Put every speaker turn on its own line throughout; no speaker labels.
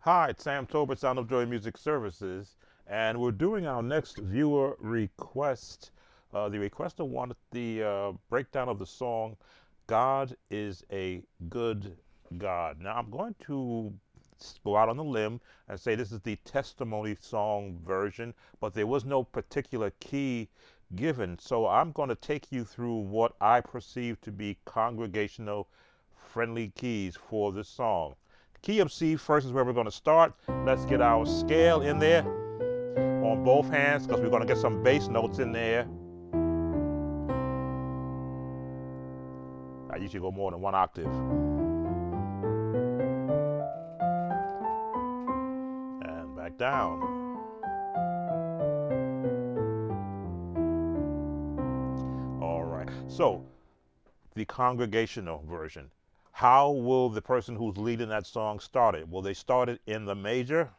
Hi, it's Sam Tobert, Sound of Joy Music Services, and we're doing our next viewer request. The requester wanted the breakdown of the song, God is a Good God. Now, I'm going to go out on a limb and say this is the testimony song version, but there was no particular key given. So I'm going to take you through what I perceive to be congregational friendly keys for this song. Key of C first is where we're going to start. Let's get our scale in there on both hands because we're going to get some bass notes in there. I usually go more than one octave. And back down. All right. So, the congregational version. How will the person who's leading that song start it? Will they start it in the major?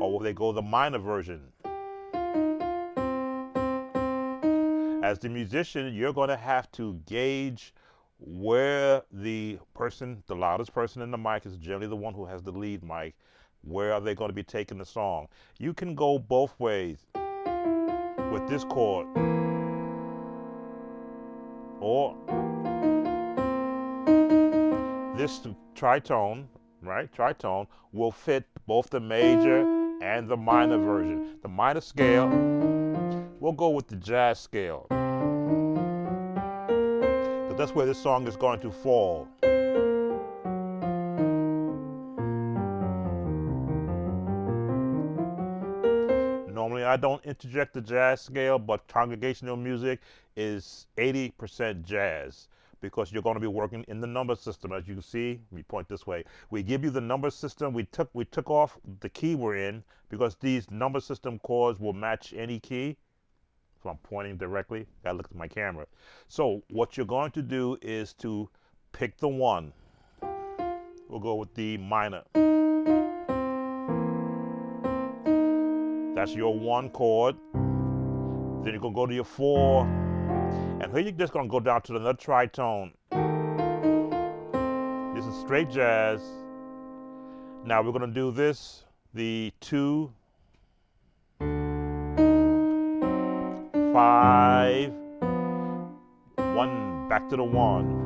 Or will they go the minor version? As the musician, you're going to have to gauge where the loudest person in the mic is generally the one who has the lead mic. Where are they going to be taking the song? You can go both ways with this chord. Or this tritone, right? Tritone will fit both the major and the minor version. The minor scale, we'll go with the jazz scale, because that's where this song is going to fall. Normally I don't interject the jazz scale, but congregational music is 80% jazz because you're going to be working in the number system. As you can see, we point this way. We give you the number system. We took off the key we're in because these number system chords will match any key. So I'm pointing directly. Gotta look at my camera. So what you're going to do is to pick the one. We'll go with the minor. That's your one chord. Then you're gonna go to your four. And here you're just gonna go down to another tritone. This is straight jazz. Now we're gonna do this, the 2, 5, 1, back to the 1.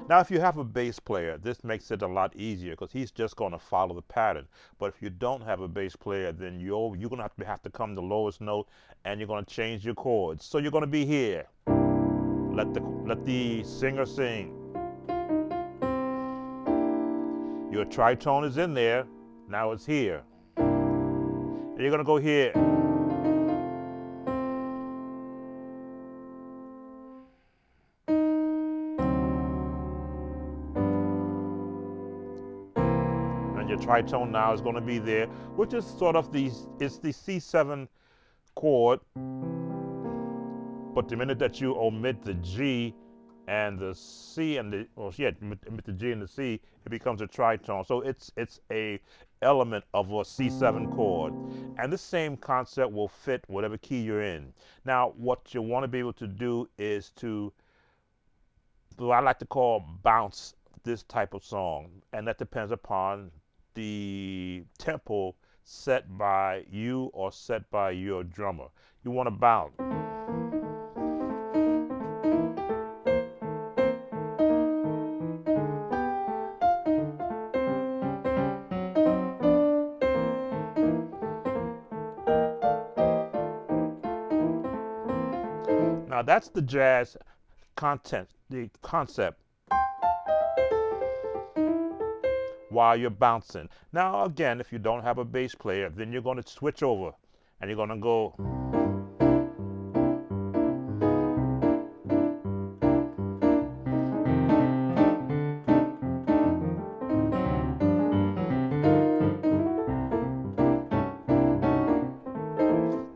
Now if you have a bass player, this makes it a lot easier because he's just gonna follow the pattern. But if you don't have a bass player, then you're gonna have to come the lowest note and you're gonna change your chords. So you're gonna be here. Let the singer sing. Your tritone is in there. Now it's here. And you're gonna go here. And your tritone now is gonna be there, which is sort of it's the C7 chord. But the minute that you omit the G and the C and the omit the G and the C, it becomes a tritone. So it's a element of a C7 chord. And the same concept will fit whatever key you're in. Now, what you want to be able to do is to, what I like to call, bounce this type of song. And that depends upon the tempo set by you or set by your drummer. You want to bounce. Now that's the jazz the concept while you're bouncing. Now again, if you don't have a bass player, then you're going to switch over and you're going to go.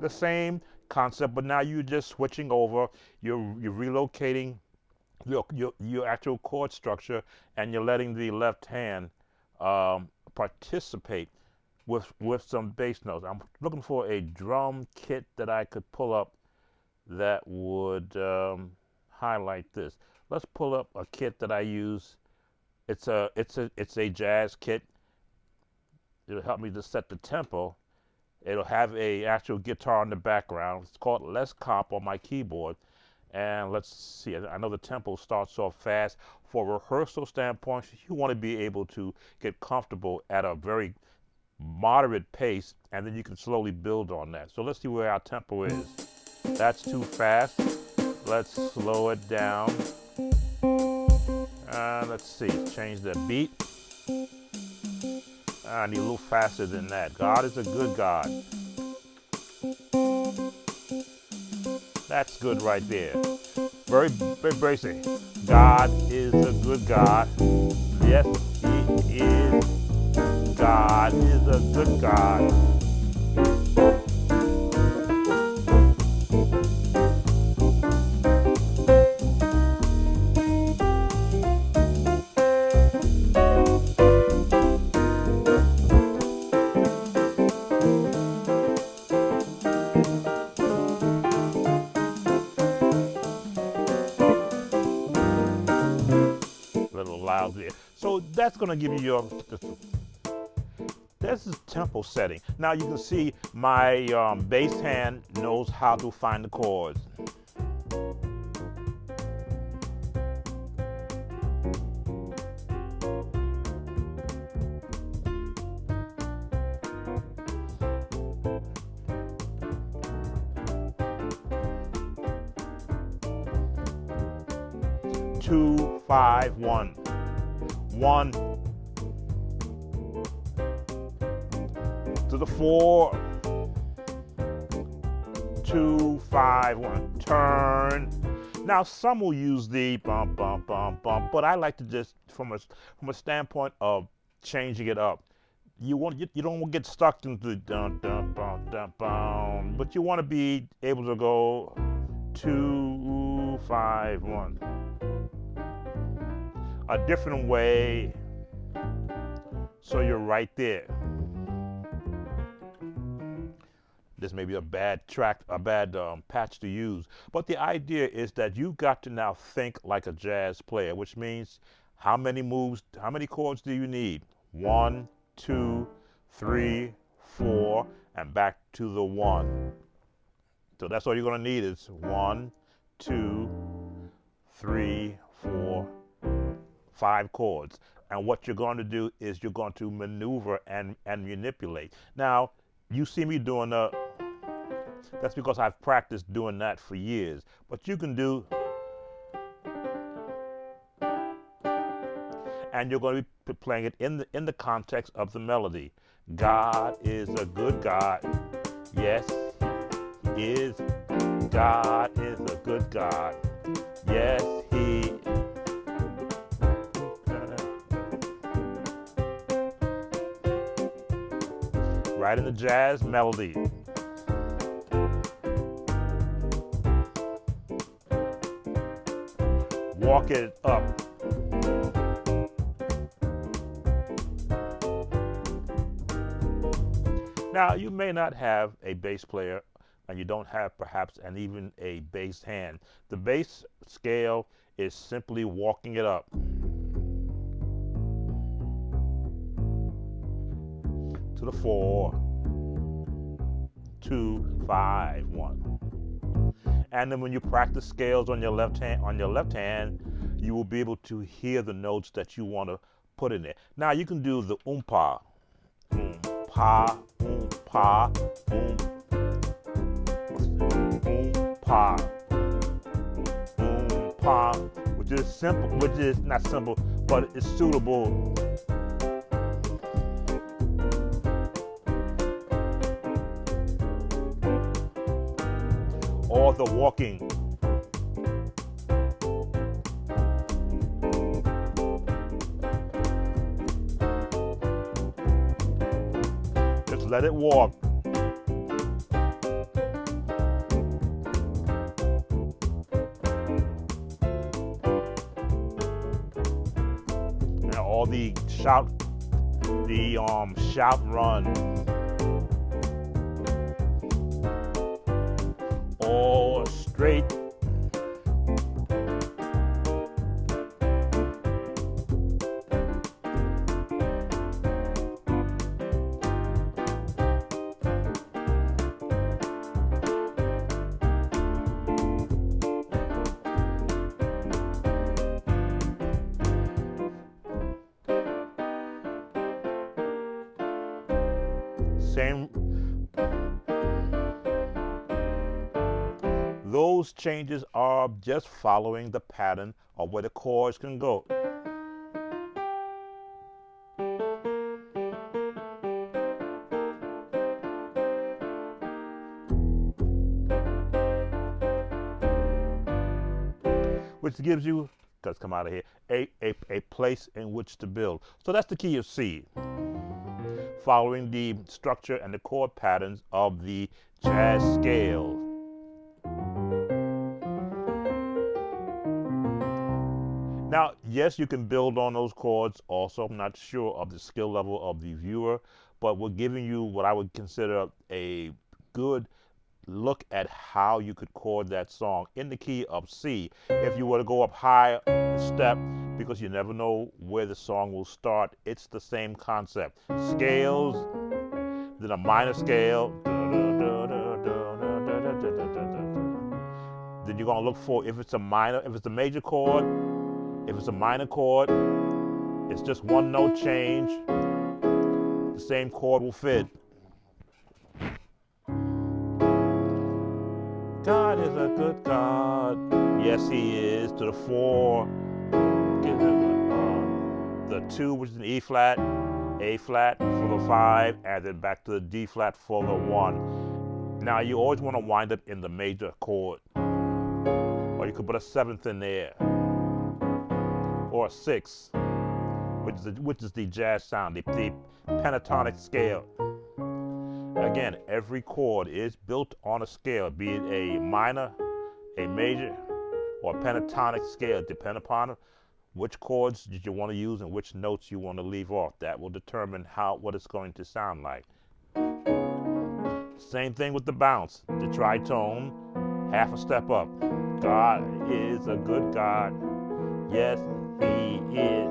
The same concept, but now you're just switching over. You're relocating your actual chord structure, and you're letting the left hand participate with some bass notes. I'm looking for a drum kit that I could pull up that would highlight this. let's pull up a kit that I use. It's a jazz kit. It'll help me to set the tempo. It'll have a actual guitar in the background. It's called Let's Comp on my keyboard. And let's see, I know the tempo starts off fast. For rehearsal standpoint, you want to be able to get comfortable at a very moderate pace, and then you can slowly build on that. So let's see where our tempo is. That's too fast. Let's slow it down. Let's see, change the beat. I need a little faster than that. God is a good God. That's good right there. Very, very basic. God is a good God. Yes, He is. God is a good God. Little loud there. So that's going to give you your. This is tempo setting. Now you can see my bass hand knows how to find the chords. Two, 5, 1. 1 to the 4. 2, 5, 1. Turn. Now some will use the bump, bump, bump, bump, but I like to just from a standpoint of changing it up. You don't get stuck into the dun dun bum dun bum, but you want to be able to go 2, 5, 1. A different way, so you're right there. This may be a bad track, a bad patch to use, but the idea is that you got to now think like a jazz player, which means how many moves, how many chords do you need? 1, 2, 3, 4, and back to the 1. So that's all you're going to need is 1, 2, 3, 4, 5 chords. And what you're going to do is you're going to maneuver and manipulate. Now, you see me doing that's because I've practiced doing that for years. But you can do, and you're going to be playing it in the context of the melody. God is a good God. Yes, He is. God is a good God. Yes, He. Right in the jazz melody. Walk it up. Now, you may not have a bass player, and you don't have perhaps even a bass hand. The bass scale is simply walking it up. To the 4, 2, 5, 1. And then when you practice scales on your left hand, you will be able to hear the notes that you want to put in there. Now you can do the oompa, oompa, oompa, oompa, oompa, which is simple, which is not simple, but it's suitable. Or the walking. Just let it walk. Now all the shout run. Or straight. same. Those changes are just following the pattern of where the chords can go. Which gives you, let's come out of here, a place in which to build. So that's the key of C, following the structure and the chord patterns of the jazz scale. Now, yes, you can build on those chords also. I'm not sure of the skill level of the viewer, but we're giving you what I would consider a good look at how you could chord that song in the key of C. If you were to go up high a step, because you never know where the song will start, it's the same concept. Scales, then a minor scale, then you're gonna look for if it's a major chord, if it's a minor chord, it's just one note change, the same chord will fit. God is a good God. Yes, he is. To the 4, the 2, which is an E flat, A flat for the 5, and then back to the D flat for the 1. Now, you always want to wind up in the major chord, or you could put a 7th in there, or a 6, which is the jazz sound, the pentatonic scale. Again, every chord is built on a scale, be it a minor, a major, or a pentatonic scale, depending upon which chords did you want to use and which notes you want to leave off. That will determine what it's going to sound like. Same thing with the bounce, the tritone, half a step up. God is a good God. Yes, he is.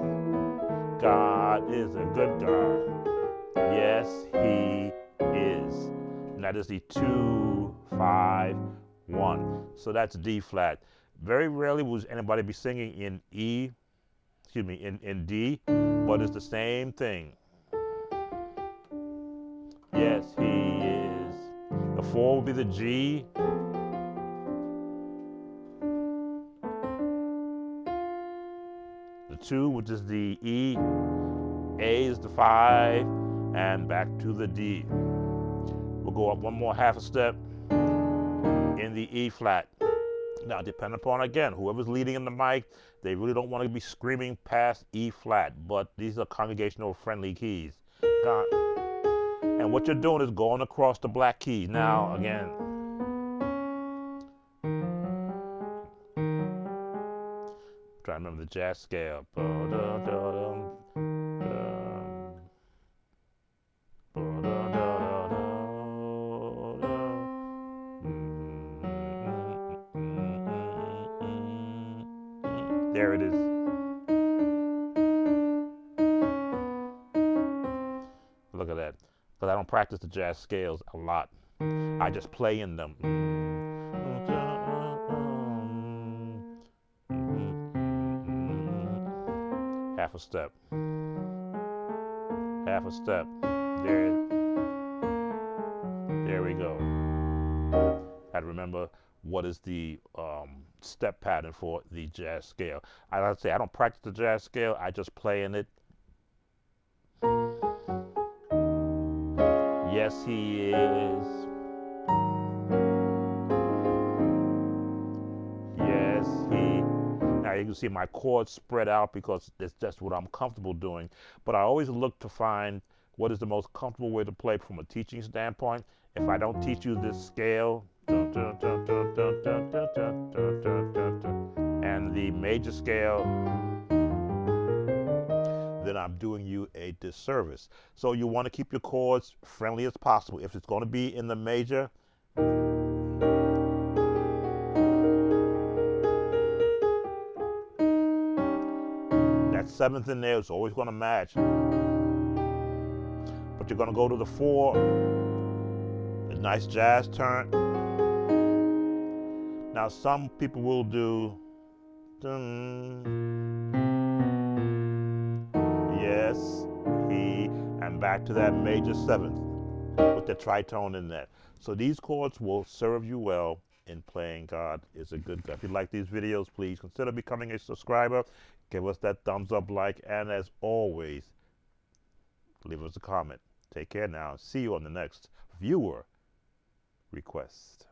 God is a good God. Yes, he is. And that is the 2, 5, 1. So that's D flat. Very rarely will anybody be singing in in D, but it's the same thing. Yes, he is. The 4 will be the G. The 2, which is the E. A is the 5, and back to the D. We'll go up one more half a step in the E flat. Now, depending upon, again, whoever's leading in the mic, they really don't want to be screaming past E flat, but these are congregational friendly keys. And what you're doing is going across the black keys. Now, again, try to remember the jazz scale. There it is. Look at that. Because I don't practice the jazz scales a lot. I just play in them. Half a step. Half a step. There we go. I remember what is the step pattern for the jazz scale. I gotta say, I don't practice the jazz scale. I just play in it. Yes, he is. Yes, he. Now you can see my chords spread out because it's just what I'm comfortable doing. But I always look to find what is the most comfortable way to play from a teaching standpoint. If I don't teach you this scale, and the major scale, then I'm doing you a disservice. So you want to keep your chords friendly as possible. If it's going to be in the major, that 7th in there is always going to match. But you're going to go to the 4, a nice jazz turn. Now some people will do yes, he, and back to that major 7th. with the tritone in that. So these chords will serve you well in playing God is a Good God. If you like these videos, please consider becoming a subscriber. Give us that thumbs up, like, and as always, leave us a comment. Take care now. See you on the next viewer request.